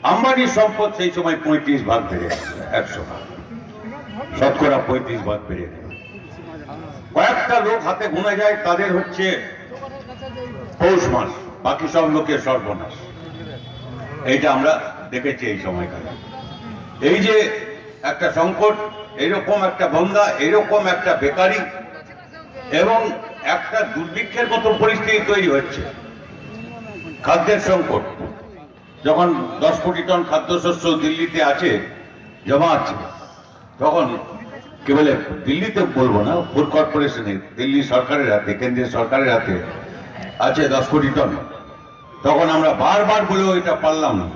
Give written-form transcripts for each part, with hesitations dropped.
আম্বানির সম্পদ সেই সময় 35 ভাগ বেড়ে গেল, 100 ভাগ, শতকরা 35 ভাগ বেড়ে গেল। কয়েকটা লোক হাতে গুনে যায়, তাদের হচ্ছে পৌষ মাস, বাকি সব লোকের সর্বনাশ। এইটা আমরা দেখেছি এই সময়কালে। এই যে একটা সংকট, এইরকম একটা বন্যা, এইরকম একটা বেকারি এবং একটা দুর্ভিক্ষের মতো পরিস্থিতি তৈরি হচ্ছে। খাদ্যের সংকট, যখন 10 কোটি টন খাদ্যশস্য দিল্লিতে আছে, জমা আছে, তখন কি বলে, দিল্লিতে বলবো না, ফুড কর্পোরেশনে, দিল্লি সরকারের হাতে, কেন্দ্রীয় সরকারের হাতে আছে 10 কোটি টন। তখন আমরা বারবার বলেও এটা পারলাম না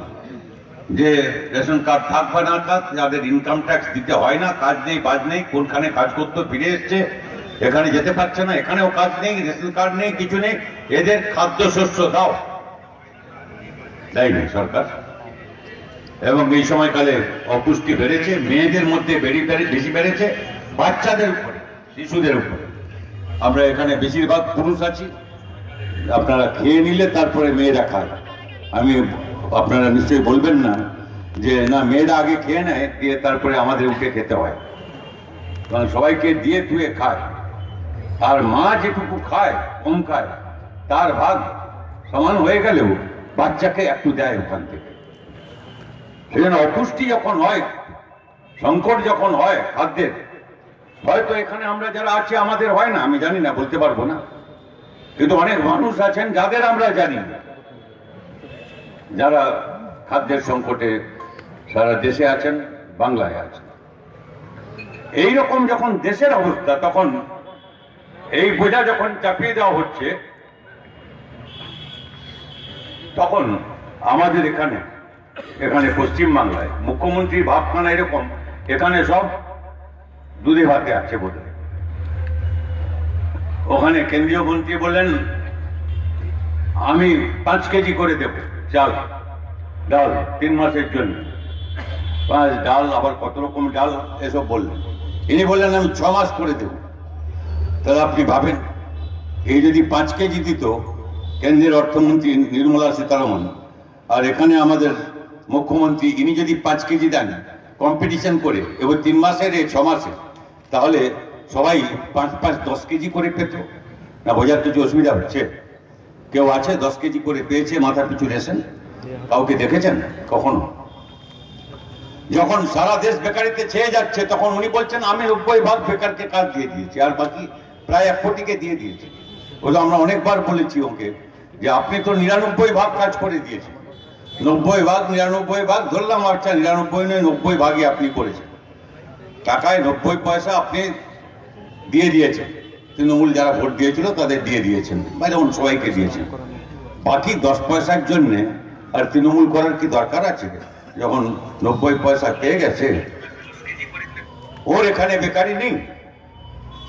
যে রেশন কার্ড থাক বা না থাক, যাদের ইনকাম ট্যাক্স দিতে হয় না, কাজ নেই বাজ নেই, কোনখানে কাজ করতে ফিরে এসছে, এখানে যেতে পারছে না, এখানেও কাজ নেই, রেশন কার্ড নেই, কিছু নেই, এদের খাদ্যশস্য দাও, দেয়নি সরকার। এবং এই সময়কালে অপুষ্টি বেড়েছে, মেয়েদের মধ্যে বেশি বেড়েছে, বাচ্চাদের উপরে, শিশুদের উপরে। আমরা এখানে বেশিরভাগ পুরুষ আছি, আপনারা খেয়ে নিলে তারপরে মেয়েরা খায়। আপনারা নিশ্চয়ই বলবেন না যে না, মেয়েরা আগে খেয়ে নেয়, দিয়ে তারপরে আমাদের উঠে খেতে হয়, কারণ সবাইকে দিয়ে ধুয়ে খায়। আর মা যেটুকু খায়, কম খায়, তার ভাগ সমান হয়ে গেলেও বাচ্চাকে একটু দেয় ওখান থেকে। সেজন্য অপুষ্টি যখন হয়, সংকট যখন হয় খাদ্যের, হয়তো এখানে আমরা যারা আছি আমাদের হয় না, আমি জানি না, বলতে পারবো না, কিন্তু অনেক মানুষ আছেন যাদের আমরা জানি না, যারা খাদ্যের সংকটে সারা দেশে আছেন, বাংলায় আছেন। এইরকম যখন দেশের অবস্থা, তখন এই বোঝা যখন চাপিয়ে দেওয়া হচ্ছে, তখন আমাদের এখানে পশ্চিম বাংলায় মুখ্যমন্ত্রীর ভাবখানা এরকম, এখানে সব দুধে ভাতে আছে বলে। ওখানে কেন্দ্রীয় মন্ত্রী বললেন আমি 5 কেজি করে দেব চাল, ডাল 3 মাসের জন্য, ডাল আবার কত রকম ডাল এসব বললেন। ইনি বললেন আমি 6 মাস করে দেব। তাহলে আপনি ভাবেন, এই যদি 5 কেজি দিত কেন্দ্রের অর্থমন্ত্রী নির্মলা সীতারমণ, আর এখানে আমাদের মুখ্যমন্ত্রী, ইনি যদি 5 কেজি দেন কম্পিটিশন করে, এবার 3 মাসের 6 মাসে, তাহলে সবাই 5-10 কেজি করে পেত না। বোঝার কিছু অসুবিধা হচ্ছে? কেউ আছে 10 কেজি করে পেয়েছে মাথা পিছু রেশন? কাউকে দেখেছেন কখনো? যখন সারা দেশ বেকারিতে ছেয়ে যাচ্ছে, তখন উনি বলছেন আমি 90 ভাগ বেকারকে কাজ দিয়ে দিয়েছি, আর বাকি প্রায় 1 কোটিকে দিয়ে দিয়েছি। বলে আমরা অনেকবার বলেছি ওকে যে আপনি তো 99 ভাগ কাজ করে দিয়েছেন, 90 ভাগ 99 ভাগ ধরলাম, আচ্ছা 99 নয় 90 ভাগই আপনি করেছেন, টাকায় 90 পয়সা আপনি দিয়ে দিয়েছেন। তৃণমূল যারা ভোট দিয়েছিল তাদের দিয়ে দিয়েছেন, বা যেমন সবাইকে দিয়েছেন। বাকি 10 পয়সার জন্যে আর তৃণমূল করার কি দরকার আছে? যখন 90 পয়সা পেয়ে গেছে, ওর এখানে বেকারি নেই,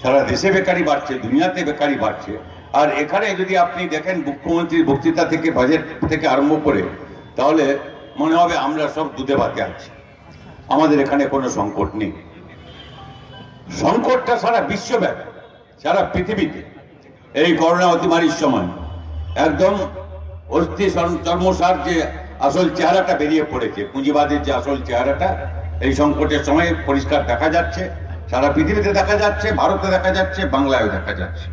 সারা দেশে বেকারি বাড়ছে, দুনিয়াতে বেকারি বাড়ছে। আর এখানে যদি আপনি দেখেন মুখ্যমন্ত্রীর বক্তৃতা থেকে, বাজেট থেকে আরম্ভ করে, তাহলে মনে হবে আমরা সব দুধে ভাতে আছি, আমাদের এখানে কোনো সংকট নেই। সংকটটা সারা বিশ্বব্যাপী, সারা পৃথিবীতে এই করোনা অতিমারির সময় একদম অস্থি চর্মসার যে আসল চেহারাটা বেরিয়ে পড়েছে, পুঁজিবাদের যে আসল চেহারাটা এই সংকটের সময় পরিষ্কার দেখা যাচ্ছে, সারা পৃথিবীতে দেখা যাচ্ছে, ভারতে দেখা যাচ্ছে, বাংলায়ও দেখা যাচ্ছে।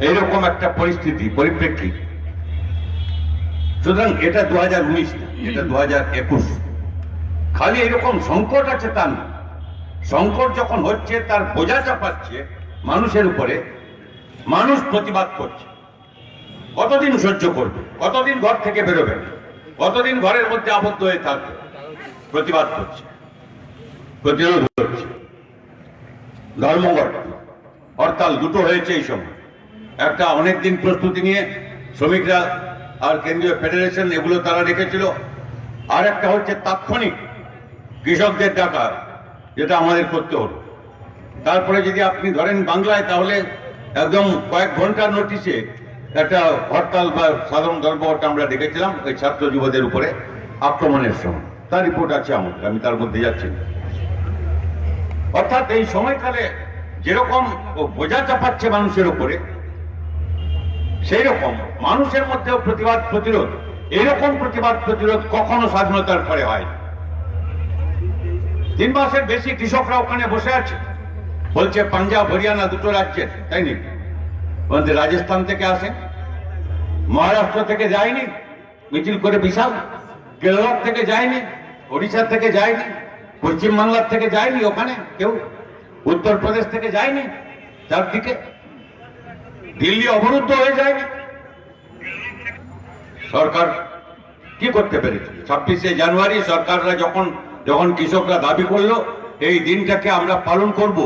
এইরকম একটা পরিস্থিতি, পরিপ্রেক্ষিত। সুতরাং এটা 2019 না, এটা 2021। খালি এরকম সংকট আছে তা না, সংকট যখন হচ্ছে তার বোঝা চাপাচ্ছে মানুষের উপরে, মানুষ প্রতিবাদ করছে। কতদিন সহ্য করবে? কতদিন ঘর থেকে বেরোবে? কতদিন ঘরের মধ্যে আবদ্ধ হয়ে থাকবে? প্রতিবাদ করছে, প্রতিরোধ করছে। ধর্মঘট, হরতাল দুটো হয়েছে এই সময়। একটা অনেকদিন প্রস্তুতি নিয়ে শ্রমিকরা আর কেন্দ্রীয় ফেডারেশন এগুলো তারা রেখেছিল, আর একটা হচ্ছে তাৎক্ষণিক কৃষকদের ডাকা, যেটা আমাদের করতে হলো। তারপরে যদি আপনি ধরেন বাংলায়, তাহলে একদম কয়েক ঘন্টার নোটিশে একটা হরতাল বা সাধারণ ধর্মঘট আমরা দেখেছিলাম ওই ছাত্র যুবদের উপরে আক্রমণের সময়। তার রিপোর্ট আছে আমাদের, আমি তার মধ্যে যাচ্ছি না। অর্থাৎ এই সময়কালে যেরকম ও বোঝা চাপাচ্ছে মানুষের উপরে, সেই রকম মানুষের মধ্যেও প্রতিবাদ প্রতিরোধ এরকম প্রতিবাদ প্রতিরোধ কখনো স্বাধীনতার পরে হয় 3 মাসের বেশি কৃষকরা ওখানে বসে আছে, বলছে পাঞ্জাব হরিয়ানা দুটো রাজ্যের, তাই নি? বলতে রাজস্থান থেকে আসে, মহারাষ্ট্র থেকে যায়নি মিছিল করে বিশাল, কেরলার থেকে যায়নি, ওড়িশা থেকে যায়নি, পশ্চিমবাংলার থেকে যায়নি ওখানে কেউ, উত্তরপ্রদেশ থেকে যায়নি, চারদিকে দিল্লি অবরুদ্ধ হয়ে যায়নি। সরকার কি করতে পেরেছে? 26শে জানুয়ারি সরকাররা যখন কৃষকরা দাবি করলো এই দিনটাকে আমরা পালন করব,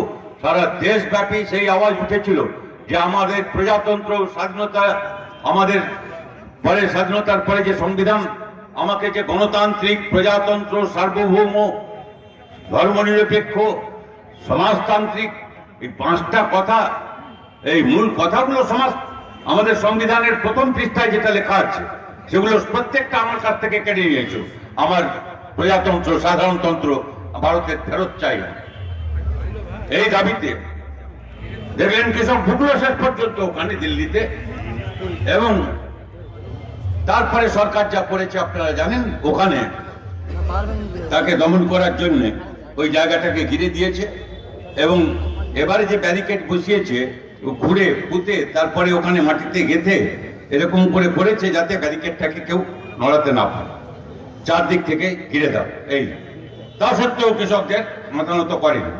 সারা দেশব্যাপী সেই আওয়াজ উঠেছিল যে আমাদের প্রজাতন্ত্র স্বাধীনতা, আমাদের পরে স্বাধীনতার পরে যে সংবিধান আমাকে যে গণতান্ত্রিক প্রজাতন্ত্র সার্বভৌম ধর্মনিরপেক্ষ সমাজতান্ত্রিক এই 5টা কথা, এই মূল কথাগুলো আমাদের সংবিধানের প্রথম পৃষ্ঠায় যেটা লেখা আছে সেগুলো প্রত্যেকটা আমার কাছ থেকে কেড়ে নিয়েছে। আমার প্রজাতন্ত্র সাধারণতন্ত্র ভারতের ফেরত চাই না, এই দাবিতে দেখলেন কৃষক ঢুকলো শেষ পর্যন্ত ওখানে দিল্লিতে। এবং তারপরে সরকার যা করেছে আপনারা জানেন, ওখানে তাকে দমন করার জন্য ওই জায়গাটাকে ঘিরে দিয়েছে এবং এবারে যে ব্যারিকেড বসিয়েছে ঘুরে পুঁতে তারপরে ওখানে মাটিতে গেঁথে এরকম করে করেছে যাতে ব্যারিকেডটাকে কেউ নড়াতে না পারে, চারদিক থেকে ঘিরে দাও। এই তা সত্ত্বেও কৃষকদের মাথা নত করেনি,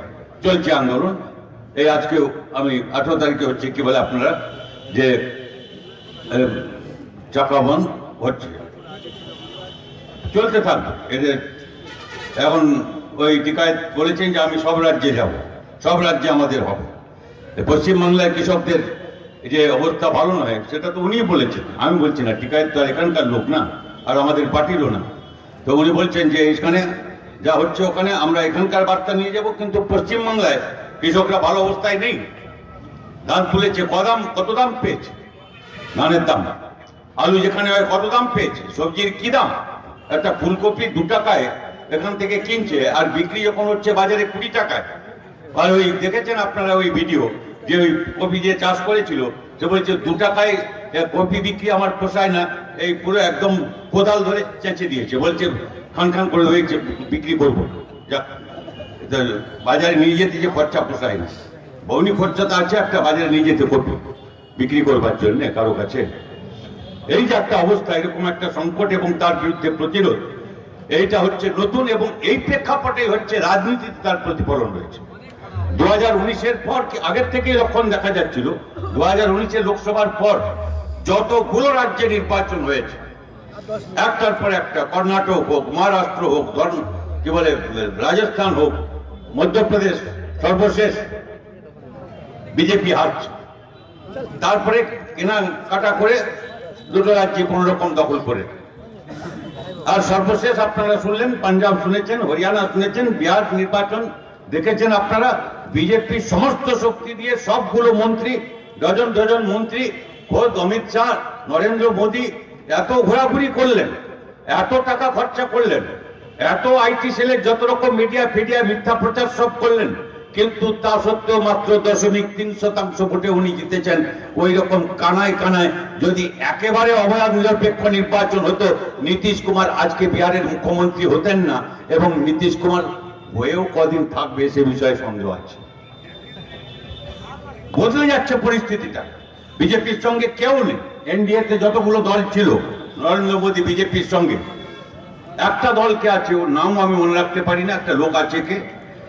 চলছে আন্দোলন। এই আজকেও আমি 18 তারিখে হচ্ছে কি বলে আপনারা যে চাকা বন্ধ হচ্ছে, চলতে থাকবে এদের। এখন ওই টিকায় বলেছেন যে আমি সব রাজ্যে যাব, সব রাজ্যে আমাদের হবে। পশ্চিমবাংলার কৃষকদের যে অবস্থা ভালো নয় সেটা তো উনি বলেছেন, আমি বলছি না। টিকায় তো আর এখানকার লোক না, আর আমাদের পার্টিরও না। তো উনি বলছেন যে এখানে যা হচ্ছে ওখানে আমরা এখানকার বার্তা নিয়ে যাব, কিন্তু পশ্চিমবাংলায় কৃষকরা ভালো অবস্থায় নেই। ধান তুলেছে কত দাম পেয়েছে, ধানের দাম, আলু যেখানে হয় কত দাম পেয়েছে, সবজির কি দাম, একটা ফুলকপি 2 টাকায় এখান থেকে কিনছে আর বিক্রি যখন হচ্ছে বাজারে 20 টাকায়। আর ওই দেখেছেন আপনারা ওই ভিডিও, যে ওই কপি যে চাষ করেছিল সে বলছে 2 টাকায় কপি বিক্রি আমার পোষায় না, এই পুরো একদম কোদাল ধরে চেঁচে দিয়েছে, বলছে খান খান করে হয়েছে বিক্রি করবো, যাক বাজারে নিয়ে যেতে যে খরচা পোষায় না। বৌনি খরচা তো আছে একটা, বাজারে নিয়ে যেতে কপি বিক্রি করবার জন্য কারো কাছে। এই যে একটা অবস্থা, এরকম একটা সংকট এবং তার বিরুদ্ধে প্রতিরোধ, এইটা হচ্ছে নতুন এবং এই প্রেক্ষাপটে হচ্ছে রাজনীতিতে তার প্রতিফলন রয়েছে। 2019-এর পর আগের থেকে লক্ষণ দেখা যাচ্ছিল, 2019-এর লোকসভার পর যতগুলো রাজ্যে নির্বাচন হয়েছে একটার পর একটা, কর্ণাটক হোক, মহারাষ্ট্র হোক, কি বলে রাজস্থান হোক, মধ্যপ্রদেশ, সর্বশেষ বিজেপি হারছে। তারপরে কেনা কাটা করে 2টো রাজ্যে কোন রকম দখল করে, আর সর্বশেষ আপনারা শুনলেন, পাঞ্জাব শুনেছেন, হরিয়ানা শুনেছেন, বিহার নির্বাচন দেখেছেন আপনারা। বিজেপির সমস্ত শক্তি দিয়ে সবগুলো মন্ত্রী, ডজন মন্ত্রী, খোদ অমিত শাহ, নরেন্দ্র মোদী এত ঘোরাঘুরি করলেন, এত টাকা খরচা করলেন, এত আইটি সেলের যত রকম মিডিয়া মিথ্যা প্রচার সব করলেন, কিন্তু তা সত্ত্বেও মাত্র 0.3% ভোটে উনি জিতেছেন। ওই রকম কানায় যদি একেবারে অবাধ নিরপেক্ষ নির্বাচন হতো, নীতিশ কুমার আজকে বিহারের মুখ্যমন্ত্রী হতেন না, এবং নীতিশ কুমার হয়েও কদিন থাকবে সে বিষয়ে সন্দেহ আছে। বদলে যাচ্ছে পরিস্থিতিটা, বিজেপির সঙ্গে কেউ নেই। এনডিএতে যতগুলো দল ছিল, নরেন্দ্র মোদী বিজেপির সঙ্গে একটা দলকে আছে, ওর নাম আমি মনে রাখতে পারি না, একটা লোক আছে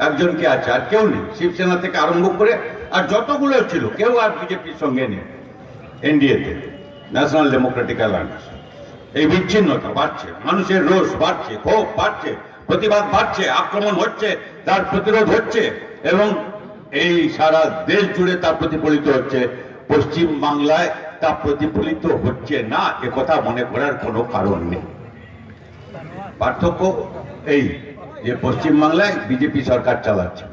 একজনকে আছে, আর কেউ নেই। শিবসেনা থেকে আরম্ভ করে আর যতগুলো ছিল কেউ আর বিজেপির সঙ্গে নেই। এনডিএতে ন্যাশনাল ডেমোক্রেটিক অ্যালায়েন্স। এই বিচ্ছিন্নতা বাড়ছে, মানুষের রোষ বাড়ছে, ক্ষোভ বাড়ছে, প্রতিবাদ বাড়ছে, আক্রমণ হচ্ছে, তার প্রতিরোধ হচ্ছে, এবং এই সারা দেশ জুড়ে তা প্রতিফলিত হচ্ছে। পশ্চিম বাংলায় তা প্রতিফলিত হচ্ছে না, একথা মনে করার কোনো কারণ নেই। পার্থক্য এই যে পশ্চিম বাংলায় বিজেপি সরকার চালাচ্ছে,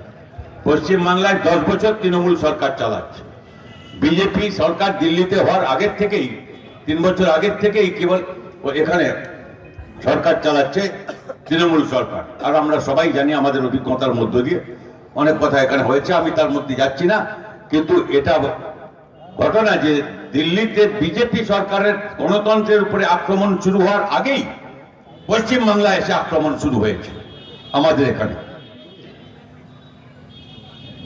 পশ্চিম বাংলায় 10 বছর তৃণমূল সরকার চালাচ্ছে। বিজেপি সরকার দিল্লিতে হওয়ার আগের থেকেই, 3 বছর আগের থেকেই কেবল এখানে সরকার চালাচ্ছে তৃণমূল সরকার। আর আমরা সবাই জানি আমাদের অভিজ্ঞতার মধ্য দিয়ে অনেক কথা এখানে হয়েছে, আমি তার মধ্যে যাচ্ছি না। কিন্তু এটা ঘটনা যে দিল্লিতে বিজেপি সরকারের গণতন্ত্রের উপরে আক্রমণ শুরু হওয়ার আগেই পশ্চিমবাংলায় এসে আক্রমণ শুরু হয়েছে। আমাদের এখানে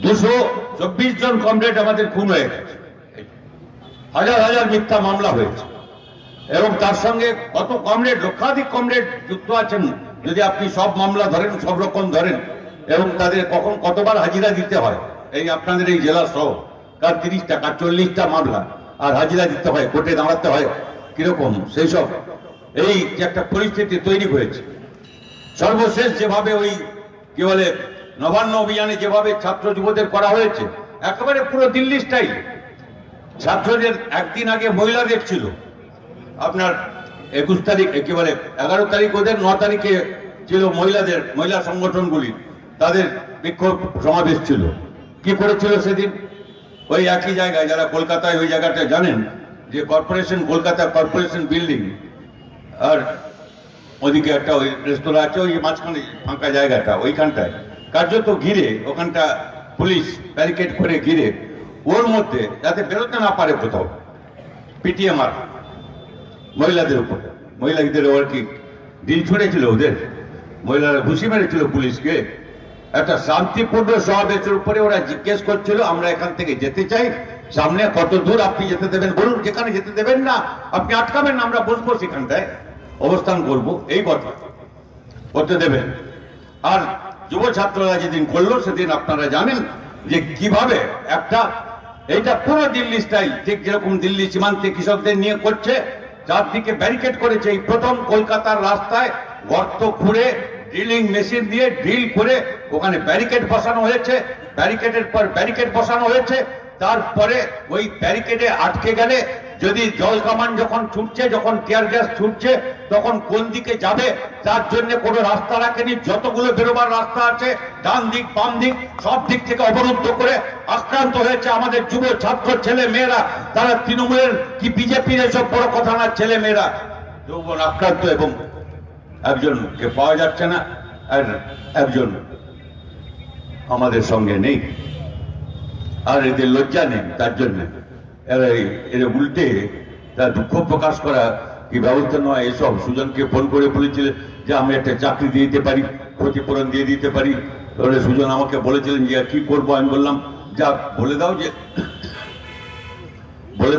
224 জন কমরেড আমাদের খুন হয়ে গেছে, হাজার হাজার মিথ্যা মামলা হয়েছে, এবং তার সঙ্গে কত কমরেড, লক্ষাধিক কমরেড যুক্ত আছেন। যদি আপনি সব মামলা ধরেন, সব রকম ধরেন, এবং তাদের কখন কতবার হাজিরা দিতে হয়, এই আপনাদের এই জেলা সহ কার 30টা কার 40টা মামলা, আর হাজিরা দিতে হয়, কোর্টে দাঁড়াতে হয় কিরকম, সেই সব এই যে একটা পরিস্থিতি তৈরি হয়েছে। সর্বশেষ যেভাবে ওই কি বলে নবান্ন অভিযানে যেভাবে ছাত্র যুবদের করা হয়েছে, একেবারে পুরো দিল্লি স্টাইল। ছাত্রদের একদিন আগে মহিলাদের ছিল, আপনার 21 তারিখ কি বলে 11 তারিখ ওদের, 9 তারিখে ছিল মহিলাদের, মহিলা সংগঠনগুলি তাদের বিক্ষোভ সমাবেশ ছিল। কি করেছিল সেদিন? ওই একই জায়গায়, যারা কলকাতায় ওই জায়গাটা জানেন, যে কর্পোরেশন, কলকাতা কর্পোরেশন বিল্ডিং, আর ওদিকে একটা ওই রেস্তোরাঁ আছে, ওই মাঝখানে ফাঁকা জায়গাটা, ওইখানটায় কার্যত ঘিরে, ওখানটা পুলিশ ব্যারিকেড করে ঘিরে, ওর মধ্যে যাতে বেরোতে না পারে কোথাও, পিটিয়ে মার মহিলাদের উপরে। মহিলাদের ওর কি ঢিল ছুঁড়েছিল ওদের, মহিলারা ঘুষি মেরেছিল পুলিশকে। একটা শান্তিপূর্ণ সমাবেশের উপরে ওরা জিজ্ঞেস করছিল, আমরা এখান থেকে যেতে চাই, সামনে কত দূর আপনি যেতে দেবেন বলুন, যেখানে যেতে দেবেন না আপনি আটকাবেন না, আমরা বসবো সেখানটায়, অবস্থান করব, এই কথা করতে দেবেন। আর যুব ছাত্ররা যেদিন করলো, সেদিন আপনারা জানেন যে কিভাবে একটা, এইটা পুরো দিল্লি স্টাইল, ঠিক যেরকম দিল্লি সীমান্তে কৃষকদের নিয়ে করছে, চারদিকে ব্যারিকেড করেছে। এই প্রথম কলকাতার রাস্তায় গর্ত খুঁড়ে ড্রিলিং মেশিন দিয়ে ড্রিল করে ওখানে ব্যারিকেড বসানো হয়েছে, ব্যারিকেডের পর ব্যারিকেড বসানো হয়েছে। তারপরে ওই ব্যারিকেডে আটকে গেলে, যদি জল কামান যখন ছুটছে, যখন টিয়ার গ্যাস ছুটছে, তখন কোন দিকে যাবে তার জন্য কোনো রাস্তা রাখেনি। যতগুলো বেরোবার রাস্তা আছে, ডান দিক বাম দিক সব দিক থেকে অবরুদ্ধ করে আক্রান্ত হয়েছে আমাদের যুব ছাত্র ছেলে মেয়েরা। তারা তৃণমূলের কি বিজেপির এসব বড় কথা না, ছেলে মেয়েরা যৌবন আক্রান্ত, এবং একজনকে পাওয়া যাচ্ছে না, আর একজন আমাদের সঙ্গে নেই। আর এদের লজ্জা নেই, তার জন্য এরা উল্টে তার দুঃখ প্রকাশ করা কি ব্যবস্থা নয় এসব। সুজনকে ফোন করে বলেছিলেন যে আমি একটা চাকরি দিয়ে দিতে পারি, ক্ষতিপূরণ দিয়ে দিতে পারি। তাহলে সুজন আমাকে বলেছিলেন যে কি করবো, আমি বললাম যা বলে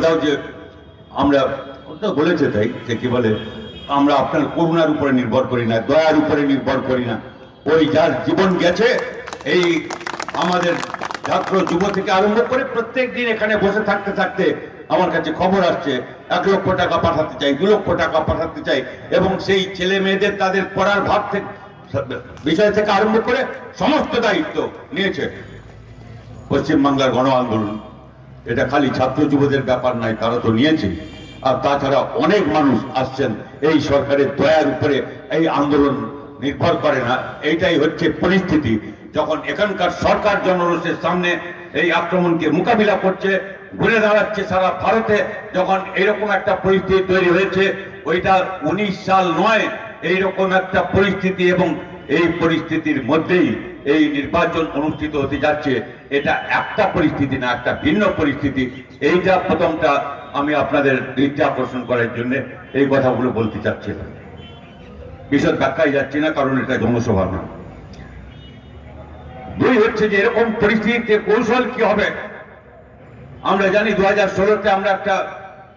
দাও যে আমরা, তো বলেছে তাই, যে কি বলে আমরা আপনার করুণার উপরে নির্ভর করি না, দয়ার উপরে নির্ভর করি না। ওই যার জীবন গেছে, এই আমাদের ছাত্র যুব থেকে আরম্ভ করে প্রত্যেক দিন এখানে বসে থাকতে থাকতে আমার কাছে খবর আসছে 1 লক্ষ টাকা পাঠাতে চাই, 2 লক্ষ টাকা পাঠাতে চাই, এবং সেই ছেলে মেয়েদের তাদের পড়ার ভাগ থেকে বিষয় থেকে আরম্ভ করে সমস্ত দায়িত্ব নিয়েছে পশ্চিমবাংলার গণ আন্দোলন। এটা খালি ছাত্র যুবদের ব্যাপার নয়, তারা তো নিয়েছে। আর তাছাড়া অনেক মানুষ আসছেন, এই সরকারের দয়ার উপরে এই আন্দোলন নির্ভর করে না। এইটাই হচ্ছে পরিস্থিতি। যখন এখানকার সরকার জনরোষের সামনে এই আক্রমণকে মোকাবিলা করছে, ঘুরে দাঁড়াচ্ছে সারা ভারতে, যখন এরকম একটা পরিস্থিতি তৈরি হয়েছে, ওইটা 19 সাল নয়, এইরকম একটা পরিস্থিতি, এবং এই পরিস্থিতির মধ্যেই এই নির্বাচন অনুষ্ঠিত হতে যাচ্ছে। এটা একটা পরিস্থিতি না, একটা ভিন্ন পরিস্থিতি। এইটা প্রথমটা আমি আপনাদের দৃষ্টি আকর্ষণ করার জন্য এই কথাগুলো বলতে চাচ্ছিলাম। বিশদ ব্যাখ্যায় যাচ্ছি না, কারণ এটা জনসভা না। 2 হচ্ছে যে এরকম পরিস্থিতিতে কৌশল কি হবে। আমরা জানি 2016-তে আমরা একটা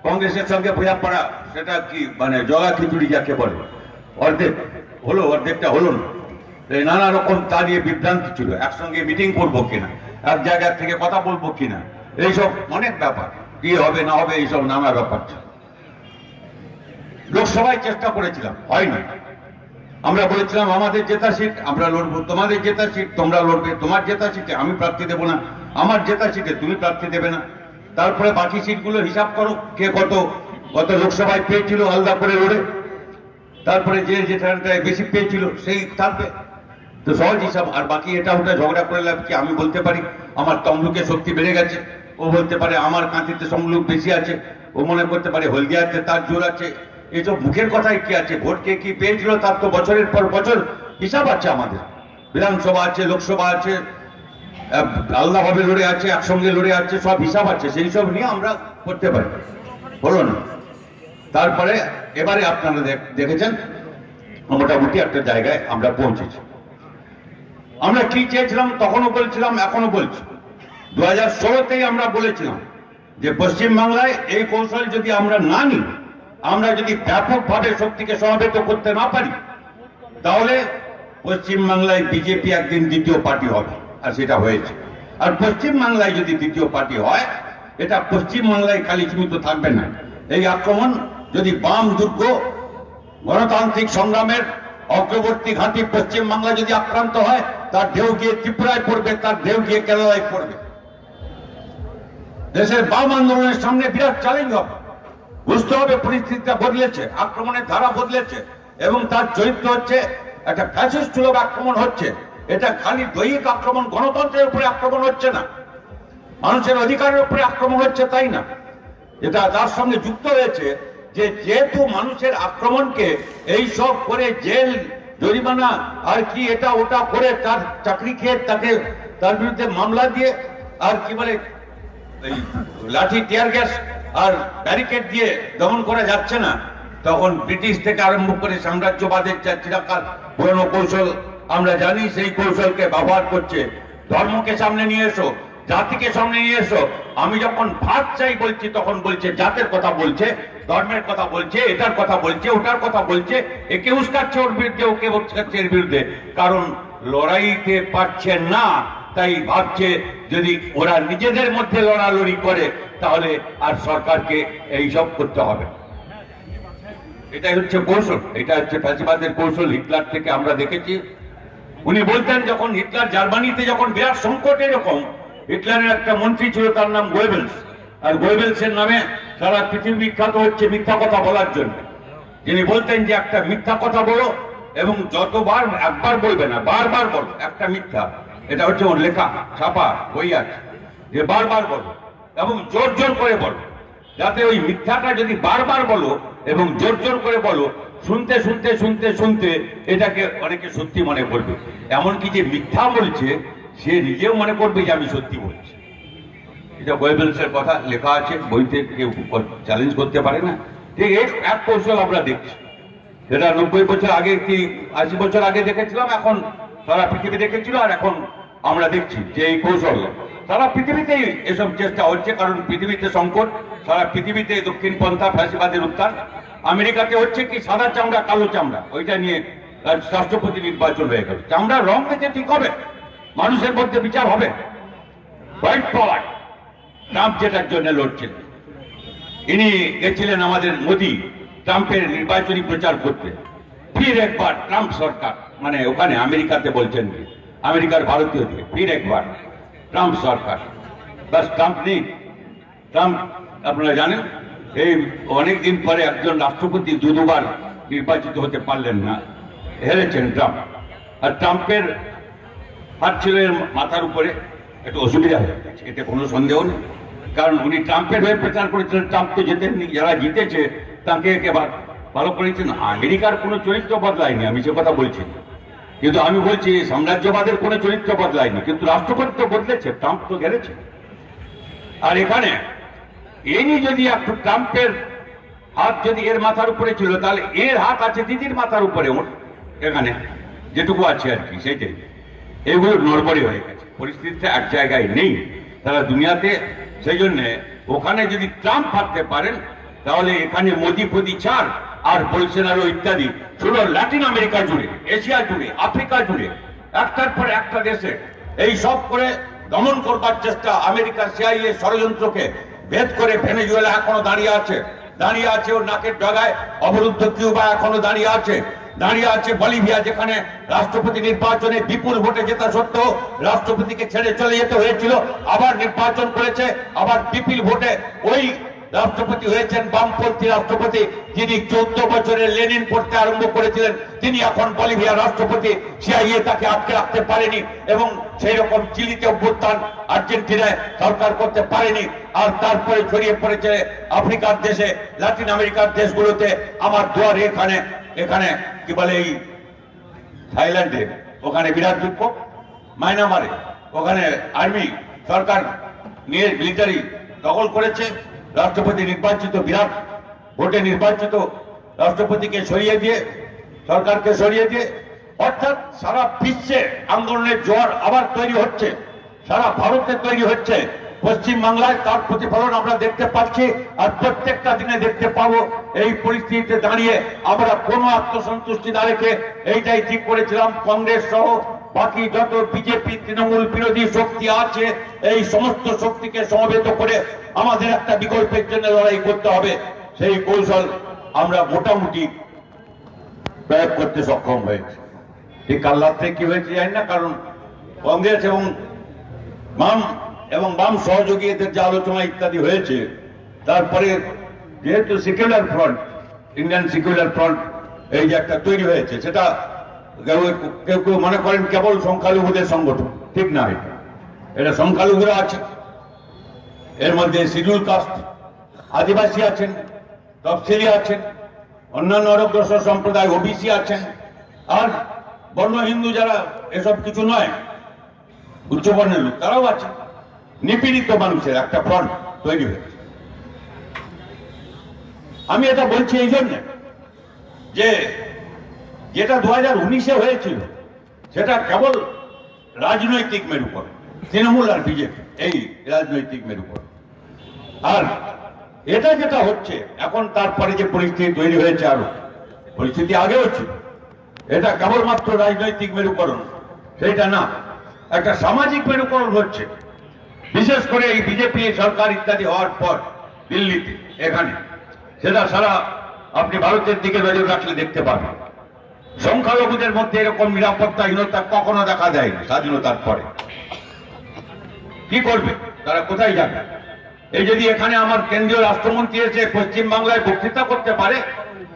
কংগ্রেসের সঙ্গে বোঝাপড়া, সেটা কি মানে জগা খিচুড়ি যাকে বলে, অর্ধেক হলো, অর্ধেকটা হলো না। নানা রকম তা নিয়ে বিভ্রান্তি ছিল, একসঙ্গে মিটিং করবো কিনা, এক জায়গা থেকে কথা বলবো কিনা, এইসব অনেক ব্যাপার, কি হবে না হবে এইসব নানা ব্যাপার ছিল। লোকসভায় চেষ্টা করেছিলাম, হয়নি। আমরা বলেছিলাম আমাদের জেতা সিট আমরা লড়বো, তোমাদের জেতা সিট তোমরা লড়বে, তোমার জেতা সিটে আমি প্রার্থী দেবো না, আমার জেতা সিটে তুমি প্রার্থী দেবে না। তারপরে বাকি সিটগুলো হিসাব করো, কে কত লোকসভায় পেয়েছিল আলাদা করে লড়ে, তারপরে যে যেখানটায় বেশি পেয়েছিল সেই থাকবে, তো সহজ হিসাব। আর বাকি এটা ওটা ঝগড়া করে লাভ কি? আমি বলতে পারি আমার তমলুকে শক্তি বেড়ে গেছে, ও বলতে পারে আমার কাঁথিতে তমলুক বেশি আছে, ও মনে করতে পারে হলদিয়াতে তার জোর আছে। এইসব মুখের কথায় কি আছে? ভোট কে কি পেয়েছিল তার তো বছরের পর বছর হিসাব আছে আমাদের। বিধানসভা আছে, লোকসভা আছে, আলাদাভাবে লড়ে আছে, একসঙ্গে লড়ে আছে, সব হিসাব আছে, সেই সব নিয়ে আমরা করতে পারি। হলো না। তারপরে এবারে আপনারা দেখেছেন মোটামুটি একটা জায়গায় আমরা পৌঁছেছি। আমরা কি চেয়েছিলাম তখনও বলছিলাম, এখনো বলছি, 2016তেই আমরা বলেছিলাম যে পশ্চিমবাংলায় এই কৌশল যদি আমরা না নিই, আমরা যদি ব্যাপকভাবে শক্তিকে সমাবেত করতে না পারি, তাহলে পশ্চিমবাংলায় বিজেপি একদিন দ্বিতীয় পার্টি হবে, আর সেটা হয়েছে। আর পশ্চিমবাংলায় যদি দ্বিতীয় পার্টি হয়, এটা পশ্চিমবাংলায় খালি সীমিত থাকবে না। এই আক্রমণ যদি বাম দুর্গ গণতান্ত্রিক সংগ্রামের অগ্রবর্তী ঘাঁটি পশ্চিমবাংলা যদি আক্রান্ত হয়, তার ঢেউ গিয়ে ত্রিপুরায় পড়বে, তার ঢেউ গিয়ে কেরালায় পড়বে। দেশের বাম আন্দোলনের সামনে বিরাট চ্যালেঞ্জ হবে। বুঝতে হবে পরিস্থিতিটা বদলেছে, আক্রমণের ধারা বদলেছে, এবং তার চরিত্র হচ্ছে একটা ফ্যাসিস্ট সুলভ আক্রমণ হচ্ছে। এটা খালি দৈহিক আক্রমণ, গণতন্ত্রের উপরে আক্রমণ হচ্ছে না, মানুষের অধিকারের উপরে আক্রমণ হচ্ছে তাই না, এটা তার সঙ্গে যুক্ত হয়েছে যে যেহেতু মানুষের আক্রমণকে এই সব করে জেল জরিমানা আর কি এটা ওটা করে তার চাকরি খেয়ে তাকে তার বিরুদ্ধে মামলা দিয়ে আর কি বলে এই লাঠি টিয়ার গ্যাস আর ব্যারিকেড দিয়ে দমন করা যাচ্ছে না, তখন ব্রিটিশ থেকে আরম্ভ করে সাম্রাজ্যবাদের যা চিরকাল পুরনো কৌশল আমরা জানি, সেই কৌশলকে ব্যবহার করছে। ধর্মকে সামনে নিয়ে এসো, জাতিকে সামনে নিয়ে এসো। আমি যখন ভাত চাই বলছি তখন বলছে জাতের কথা বলছে, ধর্মের কথা বলছে, এটার কথা বলছে, ওটার কথা বলছে, একে উস্কাচ্ছে ওর বিরুদ্ধে, ওকে উস্কাচ্ছে এর বিরুদ্ধে, কারণ লড়াইতে পারছে না। তাই ভাবছে যদি ওরা নিজেদের মধ্যে লড়ালড়ি করে তাহলে আর সরকারকে এইসব করতে হবে। এটাই হচ্ছে কৌশল, এটা হচ্ছে ফ্যাসিবাদের কৌশল। হিটলার থেকে আমরা দেখেছি, উনি বলতেন যখন হিটলার জার্মানিতে যখন বিরাট সংকট, এরকম হিটলারের একটা মন্ত্রী ছিল, তার নাম গোয়েবেলস, আর গোয়েবেলসের নামে সারা পৃথিবী বিখ্যাত হচ্ছে মিথ্যা কথা বলার জন্য। যিনি বলতেন যে একটা মিথ্যা কথা বলো এবং যতবার, একবার বলবে না, বারবার বলো একটা মিথ্যা। এটা হচ্ছে ওর লেখা, ছাপা বই আছে, যে বারবার বলো এবং জোর জোর করে বলো, যাতে ওই মিথ্যাটা যদি বারবার বলো এবং জোর জোর করে বলো, শুনতে শুনতে শুনতে শুনতে এটাকে অনেকে সত্যি মনে করবে। এমনকি যে মিথ্যা বলছে সে নিজেও মনে করবে যে আমি সত্যি বলছি। এটা গোয়েবেলসের কথা লেখা আছে বইতে, কেউ চ্যালেঞ্জ করতে পারে না। ঠিক এক কৌশল আমরা দেখছি, যেটা 90 বছর আগে কি 80 বছর আগে দেখেছিলাম, এখন সারা পৃথিবী দেখেছিল, আর এখন আমরা দেখছি যে এই কৌশল সারা পৃথিবীতেই এসব চেষ্টা হচ্ছে। কারণ পৃথিবীতে সংকট, সারা পৃথিবীতে দক্ষিণ পন্থা ফ্যাসিবাদের উত্থান। আমেরিকাতে হচ্ছে কি সাদা চামড়া কালো চামড়া, ওইটা নিয়ে রাষ্ট্রপতি নির্বাচন হয়ে গেল। চামড়ার রং দেখে ঠিক হবে, মানুষের মধ্যে বিচার হবে। হোয়াইট কলার ট্রাম্প যেটার জন্য লড়ছেন, ইনি গেছিলেন আমাদের মোদী ট্রাম্পের নির্বাচনী প্রচার করতে। ফির একবার ট্রাম্প সরকার, মানে ওখানে আমেরিকাতে বলছেন, আমেরিকার ভারতীয় দিয়ে, ফির একবার ট্রাম্প সরকার। বাস ট্রাম্প নেই। ট্রাম্প আপনারা জানেন এই অনেকদিন পরে একজন রাষ্ট্রপতি দুবার নির্বাচিত হতে পারলেন না, হেরেছেন ট্রাম্প। আর ট্রাম্পের হাত ছিল এর মাথার উপরে, একটু অসুবিধা হয়ে গেছে, এতে কোনো সন্দেহ নেই। কারণ উনি ট্রাম্পের হয়ে প্রচার করেছিলেন, ট্রাম্প তো জিতেননি, যারা জিতেছে তাকে একেবারে ভালো করেছেন। আমেরিকার কোনো চরিত্র বদলায়নি, আমি সে কথা বলছি না, কিন্তু আমি বলছি সাম্রাজ্যবাদের কোনো চরিত্র বদলায়নি, কিন্তু রাষ্ট্রপতি তো বদলেছে, ট্রাম্প তো গেছে। আর এখানে এনি যদি একটু ট্রাম্পের হাত যদি এর মাথার উপরে ছিল, তাহলে এর হাত আছে দিদির মাথার উপরে, এখানে যেটুকু আছে আর কি, সেইটাই। এগুলো নড়বড়ে হয়ে গেছে, পরিস্থিতিটা এক জায়গায় নেই সারা দুনিয়াতে। সেই জন্যে ওখানে যদি ট্রাম্প থাকতে পারেন, তাহলে এখানে মোদি ফদি ছাড় আর বোলসোনারো ইত্যাদি শুধু ল্যাটিন আমেরিকা জুড়ে, এশিয়া জুড়ে, আফ্রিকা জুড়ে একটার পর একটা দেশে এই সব করে দমন করবার চেষ্টা। আমেরিকার সিআইএ ষড়যন্ত্রকে ভেদ করে ভেনেজুয়েলা এখনো দাঁড়িয়ে আছে ওর নাকের ডগায়। অবরুদ্ধ কিউবা এখনো দাঁড়িয়ে আছে বলিভিয়া, যেখানে রাষ্ট্রপতি নির্বাচনে বিপুল ভোটে জেতা সত্ত্বেও রাষ্ট্রপতিকে ছেড়ে চলে যেতে হয়েছিল, আবার নির্বাচন করেছে, আবার বিপুল ভোটে ওই রাষ্ট্রপতি হয়েছেন বামপন্থী রাষ্ট্রপতি, যিনি 14 বছরে লেনিন পড়তে আরম্ভ করেছিলেন, তিনি এখন বলিভিয়ার রাষ্ট্রপতি। সিআইএ তাকে আটকে রাখতে পারেনি, এবং সেই রকম চিলিতে অভ্যুত্থান আর্জেন্টিনায় সরকার করতে পারেনি। আর তারপরে ছড়িয়ে পড়েছে আফ্রিকার দেশে, লাতিন আমেরিকার দেশগুলোতে। আমার দুয়ারে এখানে কি বলে এই থাইল্যান্ডে, ওখানে বিরাট বিক্ষোভ। মায়ানমারে ওখানে আর্মি সরকার নিয়ে মিলিটারি দখল করেছে। রাষ্ট্রপতি নির্বাচিত বিরাট ভোটে নির্বাচিত রাষ্ট্রপতিকে সরিয়ে দিয়ে সরকারকে সরিয়ে দিয়ে অর্থাৎ সারা বিশ্বে আন্দোলনের জোয়ার আবার তৈরি হচ্ছে, সারা ভারতে তৈরি হচ্ছে, পশ্চিম বাংলায় তার প্রতিফলন আমরা দেখতে পাচ্ছি আর প্রত্যেকটা দিনে দেখতে পাবো। এই পরিস্থিতিতে দাঁড়িয়ে আমরা কোনো আত্মসন্তুষ্টি না রেখে এইটাই ঠিক করেছিলাম, কংগ্রেস সহ বাকি যত বিজেপি তৃণমূল বিরোধী শক্তি আছে এই সমস্ত শক্তিকে সমবেত করে আমাদের একটা বিকল্পের জন্য লড়াই করতে হবে। সেই কৌশল আমরা মোটামুটি প্রয়োগ করতে সক্ষম হয়েছে। ঠিক কাল রাত্রে কি হয়েছে জানি না, কারণ কংগ্রেস এবং বাম সহযোগীদের যে আলোচনা ইত্যাদি হয়েছে, তারপরে যেহেতু secular front, Indian secular front এই যে একটা তৈরি হয়েছে, সেটা কেউ কেউ মনে করেন কেবল সংখ্যালঘুদের সংগঠন। ঠিক না, এটা সংখ্যালঘুরা আছে, এর মধ্যে শিডিউল কাস্ট আদিবাসী আছেন, তফসিলি আছেন, অন্যান্য অনগ্রসর সম্প্রদায় ওবিসি আছেন, আর বর্ণ হিন্দু যারা এসব কিছু নয় উচ্চবর্ণের লোক তারাও আছে। নিপীড়িত মানুষের একটা ফ্রন্ট তৈরি হয়েছে। আমি এটা বলছি এই জন্য যে যেটা 2019-এ হয়েছিল সেটা কেবল রাজনৈতিক মেরুকরণ, তৃণমূল আর বিজেপি এই রাজনৈতিক মেরুকরণ। আর এটা যেটা হচ্ছে এখন, তারপরে যে পরিস্থিতি তৈরি হয়েছে, আরো পরিস্থিতি আগেও ছিল, এটা কেবলমাত্র রাজনৈতিক মেরুকরণ সেটা না, একটা সামাজিক মেরুকরণ হচ্ছে। বিশেষ করে এই বিজেপি সরকার ইত্যাদি হওয়ার পর দিল্লিতে, এখানে সেটা সারা আপনি ভারতের দিকে নজর রাখলে দেখতে পাবেন। সংখ্যালঘুদের মধ্যে এরকম নিরাপত্তাহীনতা কখনো দেখা যায়নি স্বাধীনতার পরে। কি করবে তারা, কোথায় যাবে? এই যদি এখানে আমার কেন্দ্রীয় রাষ্ট্রমন্ত্রী এসে পশ্চিম বাংলায় বক্তৃতা করতে পারে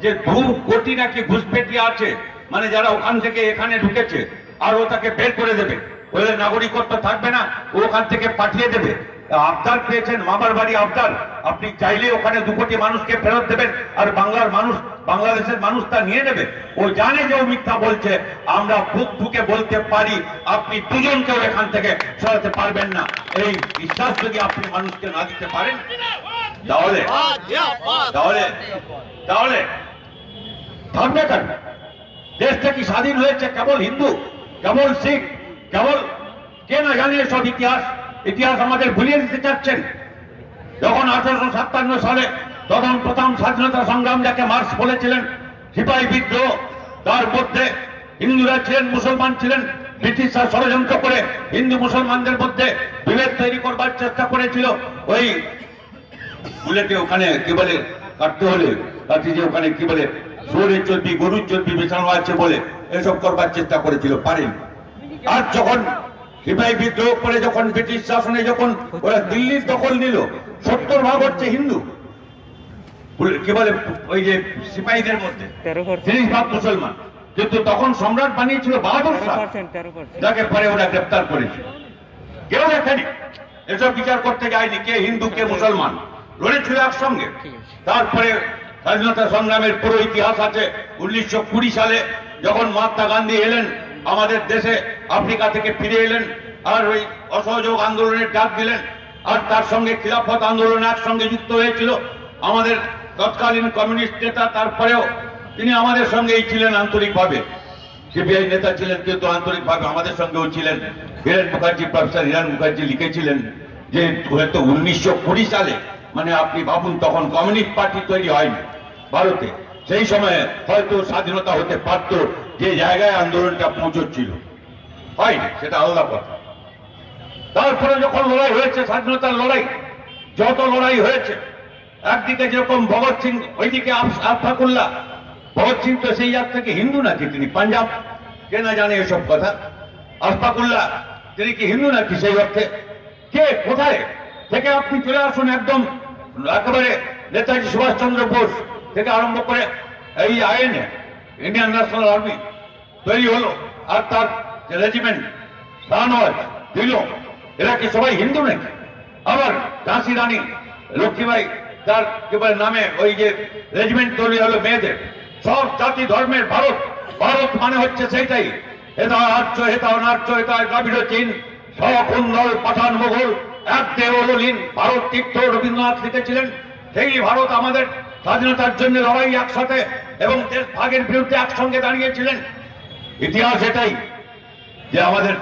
যে 2 কোটি নাকি ঘুষপেটি আছে, মানে যারা ওখান থেকে এখানে ঢুকেছে, আর ও তাকে বের করে দেবে, ওদের নাগরিকত্ব থাকবে না, ও ওখান থেকে পাঠিয়ে দেবে। আবদার পেয়েছেন, মামার বাড়ি আবদার, আপনি চাইলে ওখানে 2 কোটি মানুষকে ফেরত দেবেন আর বাংলার মানুষ, বাংলাদেশের মানুষ তা নিয়ে নেবে। ও জানে যে ও মিথ্যা বলছে। আমরা বুক ঠুকে বলতে পারি আপনি দুজনকেও এখান থেকে সরাতে পারবেন না। এই বিশ্বাস যদি আপনি মানুষকে না দিতে পারেন, তাহলে তাহলে তাহলে থাকবে কেন? দেশটা কি স্বাধীন হয়েছে কেবল হিন্দু, কেবল শিখ, কেবল কে না জানে সব ইতিহাস আমাদের ভুলিয়ে দিতে চাচ্ছেন। যখন 1857 সালে প্রথম স্বাধীনতা সংগ্রাম যাকে মার্চ বলেছিলেন, সিপাহী বিদ্রোহ, তার মধ্যে হিন্দুরা ছিলেন, মুসলমান ছিলেন। ব্রিটিশরা ষড়যন্ত্র করে হিন্দু মুসলমানদের মধ্যে বিভেদ তৈরি করবার চেষ্টা করেছিল। ওই বুলেটে ওখানে কি বলে কাটতে হলে কাটি, যে ওখানে কি বলে শুয়োরের চর্বি, গরুর চর্বি মেশানো আছে বলে এসব করবার চেষ্টা করেছিল, পারেন। আর যখন সিপাহী বিদ্রোহ করে যখন ব্রিটিশ শাসনে যখন ওরা দিল্লির দখল নিল, 70% হচ্ছে হিন্দু, কি বলে ওই যে সিপাহীদের মধ্যে 30% মুসলমান। কিন্তু তখন সম্রাট বানিয়েছিল বাহাদুর শাহ, যাকে পরে ওরা গ্রেপ্তার করেছিল। কেউ দেখেনি, এসব বিচার করতে যায়নি কে হিন্দু কে মুসলমান, লড়েছিল একসঙ্গে। তারপরে স্বাধীনতা সংগ্রামের পুরো ইতিহাস আছে। 1920 সালে যখন মহাত্মা গান্ধী এলেন আমাদের দেশে, আফ্রিকা থেকে ফিরে এলেন, আর ওই অসহযোগ আন্দোলনের ডাক দিলেন, আর তার সঙ্গে খিলাফত আন্দোলন একসঙ্গে যুক্ত হয়েছিল। আমাদের তৎকালীন কমিউনিস্ট নেতা, তারপরেও তিনি আমাদের সঙ্গেই ছিলেন আন্তরিকভাবে, সিপিআই নেতা ছিলেন, কিন্তু আন্তরিকভাবে আমাদের সঙ্গেও ছিলেন। হিরেন মুখার্জি, প্রফেসর হিরেন মুখার্জি লিখেছিলেন যে হয়তো 1920 সালে, মানে আপনি ভাবুন তখন কমিউনিস্ট পার্টি তৈরি হয়নি ভারতে, সেই সময়ে হয়তো স্বাধীনতা হতে পারত, যে জায়গায় আন্দোলনটা পৌঁছচ্ছিল হয়নি, সেটা আলাদা কথা। তারপরে যখন লড়াই হয়েছে, স্বাধীনতার লড়াই, যত লড়াই হয়েছে, একদিকে যেরকম ভগৎ সিং, ওইদিকে আশফাকুল্লাহ। ভগৎ সিং তো সেই জায়গা থেকে হিন্দু নাকি, তিনি পাঞ্জাব, কে না জানে এসব কথা। আশফাকুল্লাহ তিনি কি হিন্দু নাকি সেই অর্থে? কে কোথায় থেকে আপনি চলে আসুন একদম একেবারে নেতাজি সুভাষচন্দ্র বোস থেকে আরম্ভ করে এই আইএনএ, ইন্ডিয়ান ন্যাশনাল আর্মি তৈরি হলো, আর তার যে রেজিমেন্ট শাহনওয়াজ দিল, এরা কি সবাই হিন্দু নাকি? আবার ঝাঁসি রানী লক্ষ্মীবাই, তার কি বলে নামে ওই যে রেজিমেন্ট তৈরি হলো মেয়েদের, সব জাতি ধর্মের ভারত। ভারত মানে হচ্ছে সেইটাই, হেতা আর্য, হেতা অনার্য, হেতা দ্রাবিড় চীন, সকুন্দল পাঠান মোগল, এক দেওলীন ভারত তীর্থ রবীন্দ্রনাথ লিখেছিলেন। সেই ভারত আমাদের স্বাধীনতার জন্য লড়াই একসাথে এবং দেশ ভাগের বিরুদ্ধে একসঙ্গে দাঁড়িয়েছিলেন। ইতিহাস এটাই, যে আমাদের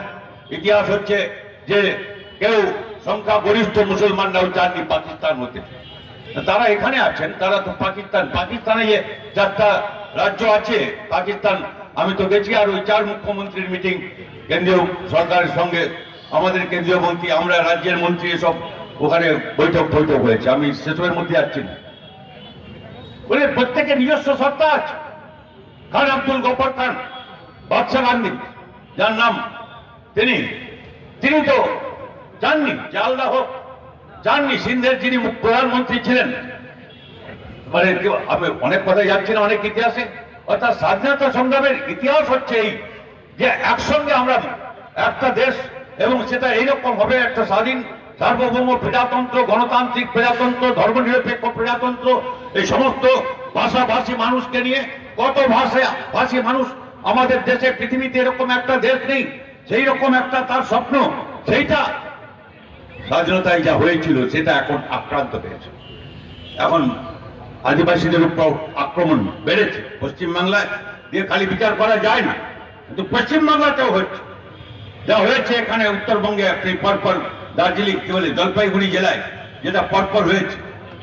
ইতিহাস হচ্ছে যে কেউ সংখ্যাগরিষ্ঠ মুসলমানরাও যাননি পাকিস্তান হতে, তারা এখানে আছেন। তারা তো পাকিস্তানে যে 4টা রাজ্য আছে পাকিস্তান, আমি তো গেছি, আর ওই 4 মুখ্যমন্ত্রীর মিটিং কেন্দ্রীয় সরকারের সঙ্গে আমাদের কেন্দ্রীয় মন্ত্রী, আমরা রাজ্যের মন্ত্রী, এসব ওখানে বৈঠক হয়েছে। আমি সেসবের মধ্যে যাচ্ছি না। বলে প্রত্যেকের নিজস্ব সত্তা আছে। খান আব্দুল গফর খান, বাদশাহ গান্ধী যার নাম, তিনি তো চাননি যে আলাদা হোক, চাননি। সিন্ধের যিনি প্রধানমন্ত্রী ছিলেন, মানে আমি অনেক কথায় যাচ্ছি না, অনেক ইতিহাসে, অর্থাৎ স্বাধীনতা সংগ্রামের ইতিহাস হচ্ছে এই যে একসঙ্গে আমরা একটা দেশ, এবং সেটা এইরকম হবে একটা স্বাধীন সার্বভৌম প্রজাতন্ত্র, গণতান্ত্রিক প্রজাতন্ত্র, ধর্মনিরপেক্ষ প্রজাতন্ত্র, এই সমস্ত ভাষাভাষী মানুষকে নিয়ে। কত ভাষাভাষী মানুষ আমাদের দেশে, পৃথিবীতে এরকম একটা দেশ নেই, সেই রকম একটা তার স্বপ্ন। সেইটা স্বাধীনতায় যা হয়েছিল সেটা এখন আক্রান্ত হয়েছে। এখন আদিবাসীদের উপর আক্রমণ বেড়েছে। পশ্চিমবাংলায় দিয়ে খালি বিচার করা যায় না, কিন্তু পশ্চিমবাংলাতেও হচ্ছে। যা হয়েছে এখানে উত্তরবঙ্গে পরপর, দার্জিলিং কি বলে জলপাইগুড়ি জেলায় যেটা পরপর হয়েছে,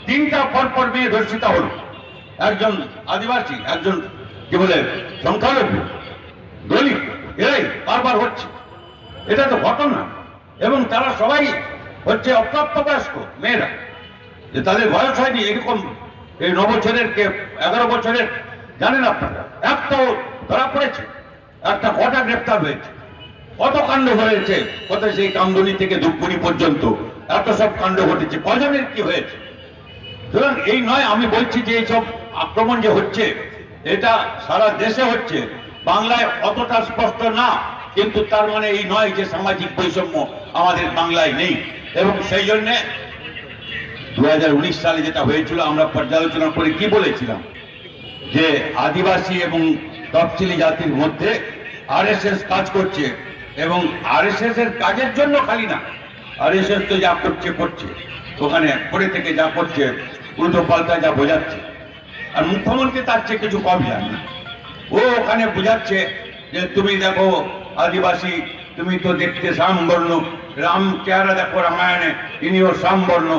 3টা পরপর মেয়ে ধর্ষিতা হল। একজন আদিবাসী, একজন কি বলে সংখ্যালঘু, দলিত, এরাই বারবার হচ্ছে। এটা তো ঘটনা। এবং তারা সবাই হচ্ছে অপ্রাপ্তবয়স্ক মেয়েরা, যে তাদের বয়স হয়নি। এরকম এই 9 বছরের কে 11 বছরের, জানেন আপনারা, একটাও ধরা পড়েছে, একটা কটা গ্রেপ্তার হয়েছে। কত কাণ্ড হয়েছে, কত সেই কামদুনি থেকে ধূপগুড়ি পর্যন্ত এত সব কাণ্ড ঘটেছে, কজনের কি হয়েছে। সুতরাং এই নয়, আমি বলছি যে এইসব আক্রমণ যে হচ্ছে এটা সারা দেশে হচ্ছে, বাংলায় অতটা স্পষ্ট না, কিন্তু তার মানে এই নয় যে সামাজিক বৈষম্য আমাদের বাংলায় নেই। এবং সেই জন্যে 2019 সালে যেটা হয়েছিল, আমরা পর্যালোচনা করে কি বলেছিলাম, যে আদিবাসী এবং তফসিলি জাতির মধ্যে আরএসএস কাজ করছে, এবং আরএসএস এর কাজের জন্য খালি না, আরএসএস তো যা করছে ওখানে পরে থেকে যা করছে, উল্টো পাল্টা যা বোঝাচ্ছে, আর মুখ্যমন্ত্রী তার চেয়ে কিছু কম জানে না। ও ওখানে বোঝাচ্ছে যে তুমি দেখো আদিবাসী, তুমি তো দেখতে শ্যামবর্ণ, রাম চেহারা দেখো রামায়ণে, ইনিও শ্যামবর্ণ,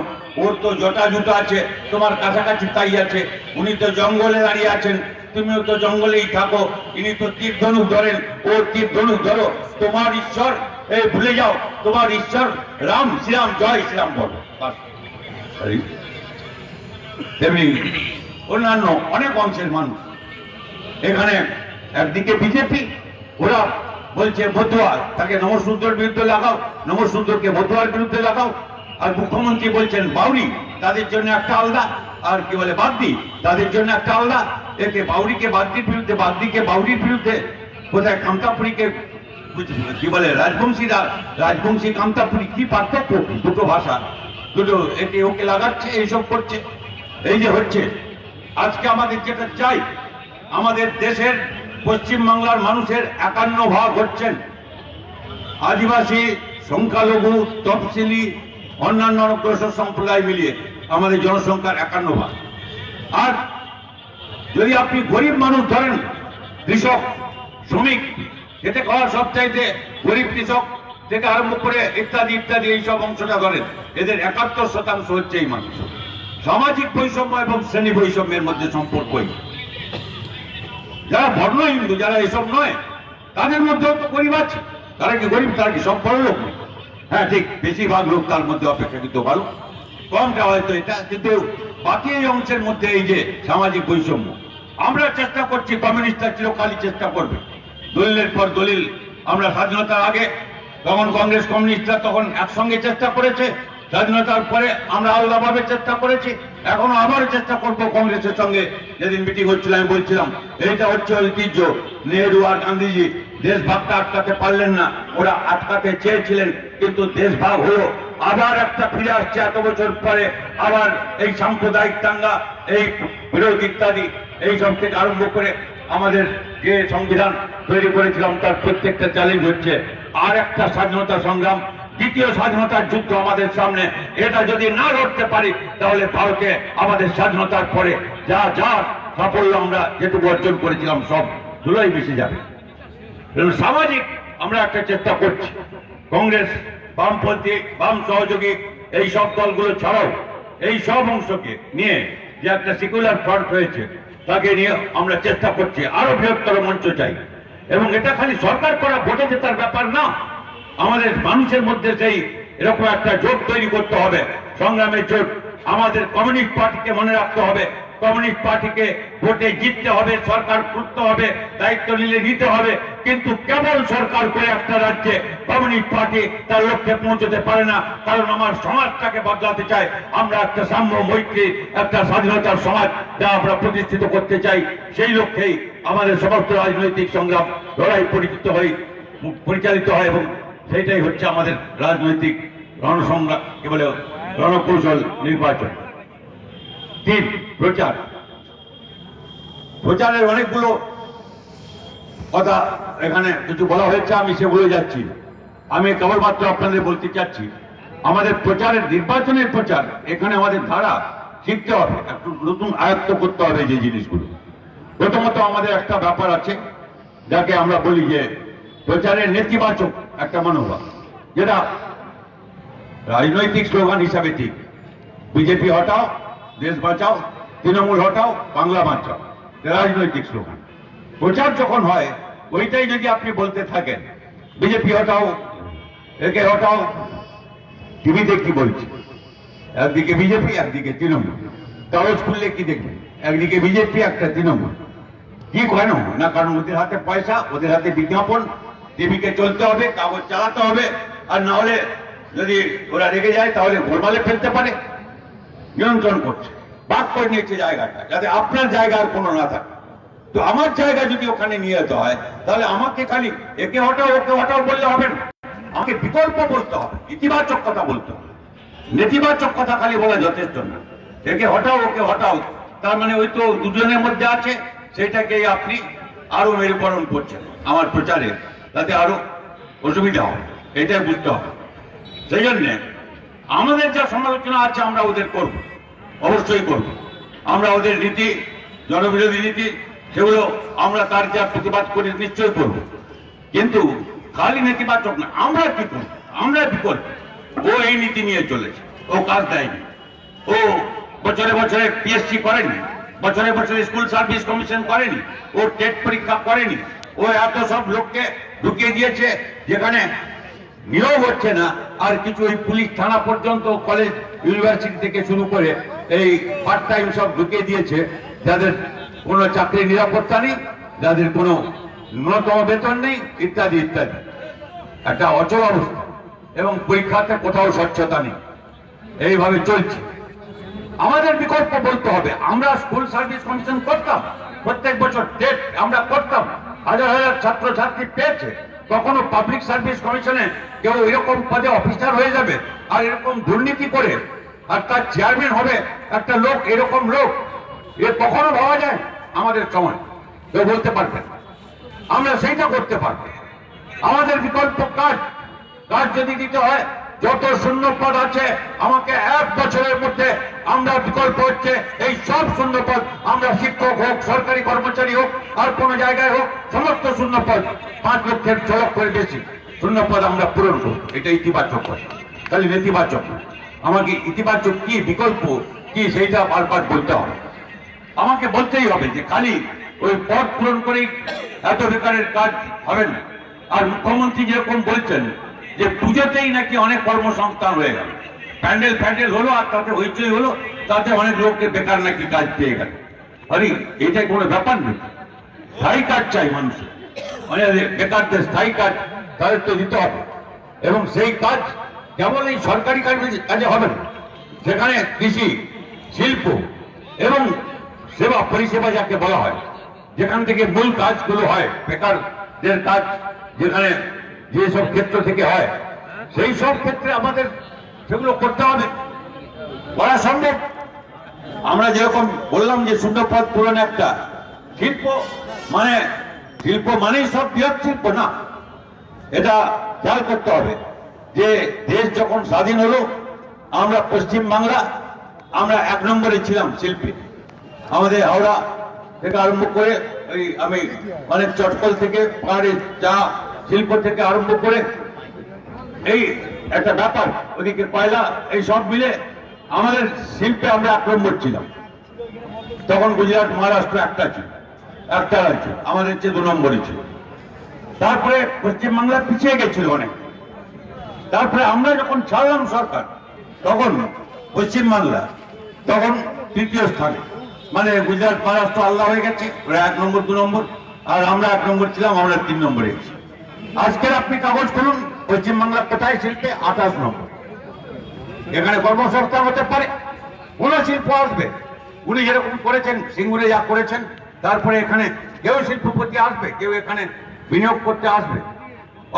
ওর তো জটা জুটা আছে, তোমার কাছাকাছি তাই আছে, উনি তো জঙ্গলে দাঁড়িয়ে আছেন, তুমিও তো জঙ্গলেই থাকো, ইনি তো তীর ধনুক ধরেন, ও তীর ধনুক ধরো, তোমার ঈশ্বর ভুলে যাও, তোমার ঈশ্বর রাম, শ্রীরাম, জয় শ্রীরাম বলো। তেমনি অন্যান্য অনেক অংশের মানুষ এখানে, একদিকে বিজেপি, ওরা বলছে মতুয়া, তাকে নমঃশূদ্রের বিরুদ্ধে লাগাও, নমঃশূদ্রকে মতুয়ার বিরুদ্ধে লাগাও। আর মুখ্যমন্ত্রী বলছেন বাউরি, তাদের জন্য একটা আলাদা, আর কি বলে বাগদি, তাদের জন্য একটা আলাদা। একে বাউরিকে বাগদির বিরুদ্ধে, বাগদিকে বাউরির বিরুদ্ধে, কোথায় কামতাপুরীকে কি বলে রাজবংশী কামতাপুরী, কি পার্থক্য দুটো ভাষা, দুটো একে ওকে লাগাচ্ছে, এইসব করছে। এই যে হচ্ছে আজকে আমাদের যেটা চাই, আমাদের দেশের পশ্চিমবাংলার মানুষের 51% হচ্ছেন আদিবাসী, সংখ্যালঘু, তফসিলি, অন্যান্য অগ্রসর সম্প্রদায় মিলিয়ে আমাদের জনসংখ্যার 51%। আর যদি আপনি গরিব মানুষ ধরেন, কৃষক, শ্রমিক, খেতে খাওয়ার সবচাইতে গরিব কৃষক থেকে আরম্ভ করে ইত্যাদি ইত্যাদি এইসব অংশটা ধরেন, এদের 71% হচ্ছে এই মানুষ। সামাজিক বৈষম্য এবং শ্রেণী বৈষম্যের মধ্যে সম্পর্কই। যারা বর্ণ হিন্দু, যারা এসব নয়, তাদের মধ্যেও তো গরিব আছে। তারা কি গরিব? তারা কি সব বড় লোক? হ্যাঁ ঠিক, বেশিরভাগ লোক তার মধ্যে অপেক্ষাকৃত ভালো, কমটা হয়তো এটা, কিন্তু বাকি এই অংশের মধ্যে এই যে সামাজিক বৈষম্য, আমরা চেষ্টা করছি, কমিউনিস্টরা চিরকালই চেষ্টা করবে, দলিলের পর দলিল। আমরা স্বাধীনতার আগে তখন কংগ্রেস কমিউনিস্টরা তখন একসঙ্গে চেষ্টা করেছে, স্বাধীনতার পরে আমরা আলাদাভাবে চেষ্টা করেছি, এখনো আবার চেষ্টা করবো কংগ্রেসের সঙ্গে। যেদিন মিটিং হচ্ছিল আমি বলছিলাম এইটা হচ্ছে ঐতিহ্য, নেহেরু আর গান্ধীজি দেশভাগটা আটকাতে পারলেন না, ওরা আটকাতে চেয়েছিলেন, কিন্তু দেশভাগ হলো, আবার একটা ফিরে আসছে এত বছর পরে, আবার এই সাম্প্রদায়িক দাঙ্গা, এই বিরোধ ইত্যাদি, এই সব থেকে আরম্ভ করে আমাদের যে সংবিধান তৈরি করেছিলাম তার প্রত্যেকটা চ্যালেঞ্জ হচ্ছে আর একটা স্বাধীনতা সংগ্রাম, দ্বিতীয় স্বাধীনতার যুদ্ধ আমাদের সামনে, এটা যদি না লড়তে পারি তাহলে ভারতে আমাদের স্বাধীনতার পরে যা যা সাফল্য আমরা যেটুকু অর্জন করেছিলাম সব ধুলোয় মিশে যাবে। সামাজিক আমরা একটা চেষ্টা করছি, কংগ্রেস, বামপন্থী, বাম সহযোগী এই সব দলগুলো ছাড়াও এই সব অংশকে নিয়ে যে একটা সেকুলার ফ্রন্ট হয়েছে তাকে নিয়ে আমরা চেষ্টা করছি আরো বৃহত্তর মঞ্চ চাই। এবং এটা খালি সরকার করা ভোটে জেতার ব্যাপার না, আমাদের মানুষের মধ্যে সেই এরকম একটা জোট তৈরি করতে হবে, সংগ্রামের জোট। আমাদের কমিউনিস্ট পার্টিকে মনে রাখতে হবে, কমিউনিস্ট পার্টিকে ভোটে জিততে হবে, সরকার করতে হবে, দায়িত্ব নিলে নিতে হবে। কিন্তু কেবল সরকার করে একটা রাজ্যে কমিউনিস্ট পার্টি তার লক্ষ্যে পৌঁছতে পারে না, কারণ আমার সমাজটাকে বদলাতে চাই। আমরা একটা সাম্য, মৈত্রী, একটা স্বাধীনতার সমাজ যা আমরা প্রতিষ্ঠিত করতে চাই, সেই লক্ষ্যেই আমাদের সমস্ত রাজনৈতিক সংগ্রাম লড়াই পরিচালিত হয় এবং সেইটাই হচ্ছে আমাদের রাজনৈতিক রণসংগ্রাম, কি বলে রণকৌশল নির্বাচন। তিন, প্রচার। প্রচারের অনেকগুলো কথা এখানে কিছু বলা হয়েছে, আমি সেগুলো যাচ্ছি। আমি কেবলমাত্র আপনাদের বলতে চাচ্ছি, আমাদের প্রচারের, নির্বাচনের প্রচার, এখানে আমাদের ধারা শিখতে হবে, একটু নতুন আয়ত্ত করতে হবে যে জিনিসগুলো। প্রথমত আমাদের একটা ব্যাপার আছে যাকে আমরা বলি যে প্রচারের নেতিবাচক একটা মনোভাব, যেটা রাজনৈতিক স্লোগান হিসাবে ঠিক। বিজেপি হটাও, দেশ বাঁচাও, তৃণমূল হটাও, বাংলা বাঁচাও, রাজনৈতিক স্লোগান। প্রচার যখন হয় ওইটাই যদি আপনি বলতে থাকেন, বিজেপি হটাও, একে হটাও, টিভিতে কি বলছে, একদিকে বিজেপি একদিকে তৃণমূল, কাগজ খুললে কি দেখবেন, একদিকে বিজেপি একটা তৃণমূল। কি কেন না, কারণ ওদের হাতে পয়সা, ওদের হাতে বিজ্ঞাপন, টিভিকে চলতে হবে, কাগজ চালাতে হবে, আর না হলে যদি ওরা রেগে যায় তাহলে গোলমালে ফেলতে পারে। নিয়ন্ত্রণ করছে, ভাগ করে নিয়েছে জায়গাটা, যাতে আপনার জায়গার কোনো না থাকে। তো আমার জায়গা যদি ওখানে নিয়ে যেতে হয় তাহলে আমাকে খালি একে হটাও ওকে হটাও বললে হবে না, আমাকে বিকল্প বলতে হবে, ইতিবাচক কথা বলতে হবে। নেতিবাচক কথা খালি বলা যথেষ্ট না। একে হটাও ওকে হটাও, তার মানে ওই তো দুজনের মধ্যে আছে, সেটাকে আপনি আরো মেরুকরণ করছেন আমার প্রচারে, তাতে আরো অসুবিধা হবে, এটাই বুঝতে হবে। সেই জন্য আমাদের যা সমালোচনা আছে আমরা ওদের করব, অবশ্যই করব। আমরা ওদের নীতি, জনবিরোধী নীতি, সেগুলো আমরা তার যা প্রতিবাদ করি নিশ্চয়ই করব। কিন্তু খালি নেতিবাচক না, আমরা কি করব, আমরা বিকল্প। ও এই নীতি নিয়ে চলেছে, ও কাজ দেয়নি, ও বছরে বছরে পিএসসি করেনি, বছরে বছরে স্কুল সার্ভিস কমিশন করেনি, ও টেট পরীক্ষা করেনি, ও এত সব লোককে ঢুকিয়ে দিয়েছে যেখানে নিয়োগ হচ্ছে না। আর কিছু ওই পুলিশ থানা পর্যন্ত, কলেজ ইউনিভার্সিটি থেকে শুরু করে এই পার্ট টাইম সব ঢুকিয়ে দিয়েছে, যাদের কোনো চাকরির নিরাপত্তা নেই, যাদের কোনো ন্যূনতম বেতন নেই, ইত্যাদি ইত্যাদি। একটা অচল অবস্থা, এবং পরীক্ষাতে কোথাও স্বচ্ছতা নেই, এইভাবে চলছে। আমাদের বিকল্প বলতে হবে। আমরা স্কুল সার্ভিস কমিশন করতাম, প্রত্যেক বছর টেট আমরা করতাম, হাজার হাজার ছাত্র ছাত্রী পেয়েছে। কখনো পাবলিক সার্ভিস কমিশনে কেউ এরকম পদে অফিসার হয়ে যাবে আর এরকম দুর্নীতি করে আর তার চেয়ারম্যান হবে একটা লোক, এরকম লোক এ কখনো ভাবা যায় আমাদের সময়? কেউ বলতে পারবেন? আমরা সেইটা করতে পারবো। আমাদের বিকল্প কাজ যদি দিতে হয়, যত শূন্য পদ আছে আমাকে 1 বছরের মধ্যে আমরা বিকল্প হচ্ছে এই সব শূন্য পদ, আমরা শিক্ষক হোক, সরকারি কর্মচারী হোক, আর কোন জায়গায় হোক, সমস্ত শূন্য পদ 5 লক্ষের 6 লক্ষের বেশি শূন্য পদ আমরা পূরণ করব। এটা ইতিবাচক কথা, খালি নেতিবাচক না। আমাকে ইতিবাচক কি, বিকল্প কি, সেইটা বারবার বলতে হবে। আমাকে বলতেই হবে যে খালি ওই পদ পূরণ করেই এত বেকারের কাজ হবে না। আর মুখ্যমন্ত্রী যেরকম বলছেন যে পুজোতেই নাকি অনেক কর্মসংস্থান হয়ে গেল, প্যান্ডেল হলো আর তাতে হইচই হলো, তাতে অনেক লোককে বেকার নাকি কাজ পেয়ে গেল। আরে এটাই কোনো ব্যাপার নেই, স্থায়ী কাজ চাই মানুষের, মানে বেকারদের স্থায়ী কাজ তাদের তো দিতে হবে। এবং সেই কাজ কেবল এই সরকারি কাজে হবে না, সেখানে কৃষি, শিল্প এবং সেবা পরিষেবা যাকে বলা হয়, যেখান থেকে মূল কাজগুলো হয়, বেকারদের কাজ যেখানে যেসব ক্ষেত্র থেকে হয়, সেই সব ক্ষেত্রে আমাদের সেগুলো করতে হবে, করা সম্ভব। আমরা যেরকম বললাম যে শূন্য পদ পূরণ একটা শিল্প, শিল্প মানেই সব বৃহৎ শিল্প না, এটা খেয়াল করতে হবে। যে দেশ যখন স্বাধীন হলো আমরা পশ্চিম বাংলা আমরা 1 নম্বরে ছিলাম শিল্পে। আমাদের হাওড়া থেকে আরম্ভ করে ওই আমি মানে চটকল থেকে পাহাড়ের চা শিল্প থেকে আরম্ভ করে এই একটা ব্যাপার, ওদিকে কয়লা, এই সব মিলে আমাদের শিল্পে আমরা 1 নম্বর ছিলাম। তখন গুজরাট মহারাষ্ট্র একটা রাজ্য, আমাদের চেয়ে 2 নম্বরে ছিল। তারপরে পশ্চিমবাংলা পিছিয়ে গেছিল অনেক। তারপরে আমরা যখন ছাড়লাম সরকার তখন পশ্চিমবাংলা তখন 3য় স্থানে, মানে গুজরাট মহারাষ্ট্র আল্লাহ হয়ে গেছে, ওরা 1 নম্বর 2 নম্বর, আর আমরা 1 নম্বর ছিলাম, আমরা 3 নম্বরে গেছি। আজকের আপনি কাগজ করুন পশ্চিমবাংলা কোথায় শিল্পে 28 নম্বর। এখানে কর্মসংস্থান হতে পারে, কোন শিল্প আসবে, উনি যেরকম করেছেন সিঙ্গুরে যা করেছেন, তারপরে এখানে কেউ শিল্পপতি আসবে, কেউ এখানে বিনিয়োগ করতে আসবে।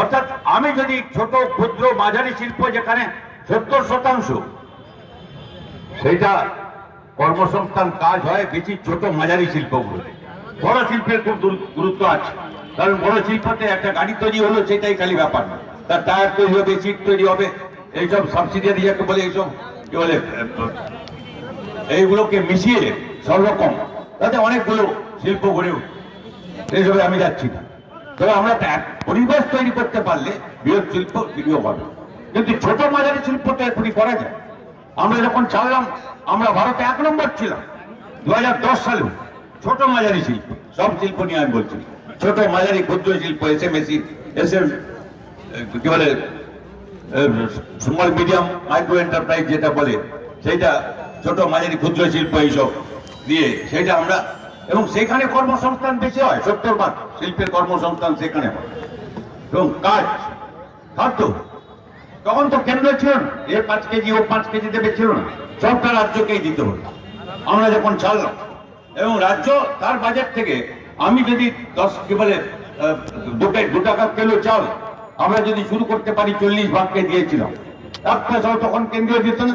অর্থাৎ আমি যদি ছোট ক্ষুদ্র মাঝারি শিল্প যেখানে 70% সেইটা কর্মসংস্থান কাজ হয় বেশি ছোট মাঝারি শিল্পগুলো। বড় শিল্পের খুব গুরুত্ব আছে, কারণ বড় শিল্পতে একটা গাড়ি তৈরি হলো সেটাই খালি ব্যাপার না, তার টায়ার তৈরি হবে, সিট তৈরি হবে, এইসব সাবসিডিয়ারি যাকে বলে, এইসব কি বলে, এইগুলোকে মিশিয়ে সব রকম তাতে অনেকগুলো শিল্প গড়ে উঠে। এইসবে আমি যাচ্ছি না, তবে আমরা পরিবেশ তৈরি করতে পারলে বৃহৎ শিল্প বিনিয়োগ হবে। কিন্তু ছোট মাঝারি শিল্পটা এখনই করা যায়। আমরা যখন ছাড়লাম আমরা ভারতে 1 নম্বর ছিলাম 2010 সালে। ছোট মাঝারি শিল্প, সব শিল্প নিয়ে আমি বলছি, ছোট মাঝারি ক্ষুদ্র শিল্প, এসএমএসি, কি বলে, স্মল মিডিয়াম মাইক্রো এন্টারপ্রাইজ যেটা বলে, সেইটা ছোট মাঝারি ক্ষুদ্র শিল্প এইসব দিয়ে সেটা আমরা, এবং সেখানে কর্মসংস্থান বেশি হয়, 70% শিল্পের কর্মসংস্থান সেখানে হয়। এবং কাজ খাদ্য তখন তো কেন্দ্র ছিল না, এ 5 কেজি ও 5 কেজি দেবে ছিল না, সবটা রাজ্যকেই দিতে হতো। আমরা যখন ছাড়লাম এবং রাজ্য তার বাজেট থেকে আমি যদি 10 কি বলে 2 টাকা কিলো চাল আমরা যদি শুরু করতে পারি 40 ভাগকে দিয়েছিলাম, 1 পয়সাও তখন কেন্দ্র দিত না।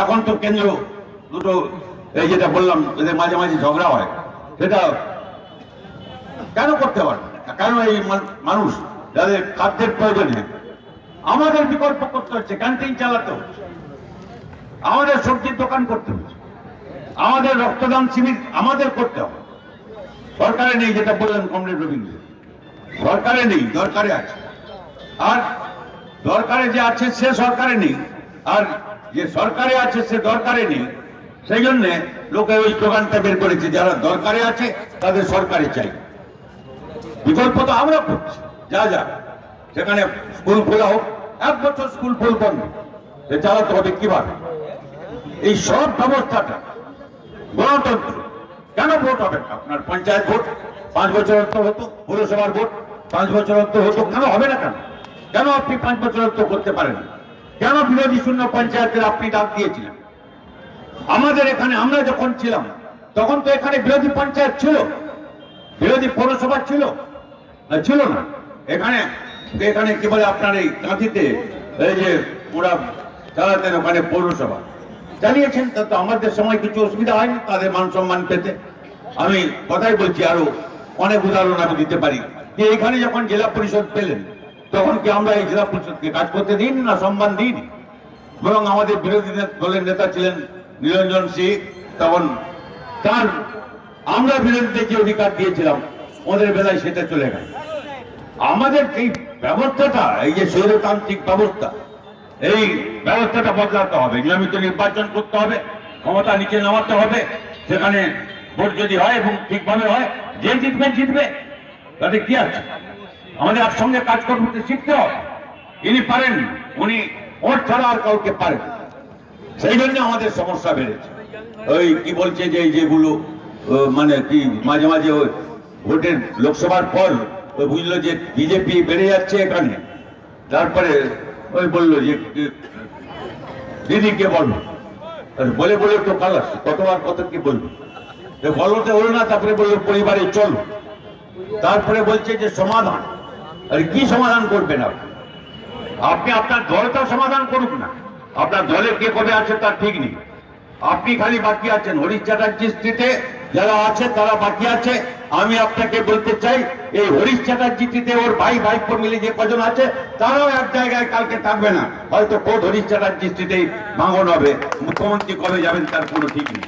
এখন তো কেন্দ্র দুটো, এই যেটা বললাম এদের মাঝে মাঝে ঝগড়া হয়, সেটা কেন করতে পারে? কেন এই মানুষ যাদের খাদ্যের প্রয়োজনে আমাদের বিকল্প করতে হচ্ছে, ক্যান্টিন চালাতে হচ্ছে, আমাদের সবজির দোকান করতে হচ্ছে, আমাদের রক্তদান শিবির আমাদের করতে হবে। সরকারে নেই, যেটা বললেন কমরেড রবীন্দ্র, সরকারে নেই, দরকারে আছে। আর দরকারে যে আছে সে সরকারে নেই, আর যে সরকারে আছে সে দরকারে নেই। সেই জন্য লোকে ওই স্লোগানটা বের করেছে, যারা দরকারে আছে তাদের সরকারে চাই। বিকল্প তো আমরা করছি, যা যা সেখানে স্কুল খোলা হোক, 1 বছর স্কুল ফুল বন্ধ, সে চালাতে হবে কিভাবে? এই সব ব্যবস্থাটা গণতন্ত্র। কেন ভোট হবে না? আপনার পঞ্চায়েত ভোট 5 বছর অন্তর হতো, পৌরসভার ভোট 5 বছর অন্তর হতো, কেন হবে না? কেন কেন আপনি 5 বছর অন্তর করতে পারেন? কেন বিরোধী শূন্য পঞ্চায়েতের আপনি ডাক দিয়েছিলেন? আমাদের এখানে আমরা যখন ছিলাম তখন তো এখানে বিরোধী পঞ্চায়েত ছিল, বিরোধী পৌরসভা ছিল ছিল না। এখানে এখানে কি বলে আপনার এই কাঁথিতে এই যে ওরা চালাতেন, ওখানে পৌরসভা চালিয়েছেন, তা তো আমাদের সময় কিছু অসুবিধা হয়নি তাদের মান সম্মান পেতে। আমি কথাই বলছি, আরো অনেক উদাহরণ আমি দিতে পারি যে এখানে যখন জেলা পরিষদ পেলেন তখন কি আমরা এই জেলা পরিষদকে কাজ করতে দিন না সম্মান দিন? বরং আমাদের বিরোধী দলের নেতা ছিলেন নিরঞ্জন সিং, তখন তার আমরা বিরোধীদের যে অধিকার দিয়েছিলাম ওদের বেলায় সেটা চলে গেল। আমাদের এই ব্যবস্থাটা, এই যে স্বৈরতান্ত্রিক ব্যবস্থা, এই ব্যবস্থাটা বদলাতে হবে। নিয়মিত নির্বাচন করতে হবে, ক্ষমতা নিচে নামাতে হবে, সেখানে ভোট যদি হয় এবং ঠিকভাবে হয়, যে জিতবে জিতবে, তাতে কি আছে? আমাদের একসঙ্গে কাজ করতে শিখতে হবে। ইনি পারেন, উনি ভোট ছাড়া আর কাউকে পারেন, সেই জন্য আমাদের সমস্যা বেড়েছে। ওই কি বলছে যে যেগুলো মানে কি মাঝে মাঝে ভোটের লোকসভার পর বুঝলো যে বিজেপি বেড়ে যাচ্ছে এখানে, তারপরে ওই বললো যে দিদিকে বলো, বলে বলে তো খালাস, কতবার কত কি বলবো, বলতে হলো না। তারপরে বললো পরিবারে চলো, তারপরে বলছে যে সমাধান। আর কি সমাধান করবেন আপনি? আপনার দলটা সমাধান করুক না, আপনার দলে কে কবে আছে তার ঠিক নেই। আপনি খালি বাকি আছেন হরিশ চ্যাটার্জি স্ট্রিটে যারা আছে তারা বাকি আছে। আমি আপনাকে বলতে চাই, এই হরিশ চ্যাটার্জিতে ওর ভাই ভাইপো মিলে যে কজন আছে তারাও এক জায়গায় কালকে থাকবে না, হয়তো কোর্ট হরিশ চ্যাটার্জি স্ট্রিটেই ভাঙন হবে। মুখ্যমন্ত্রী কবে যাবেন তার কোনো ঠিক নেই।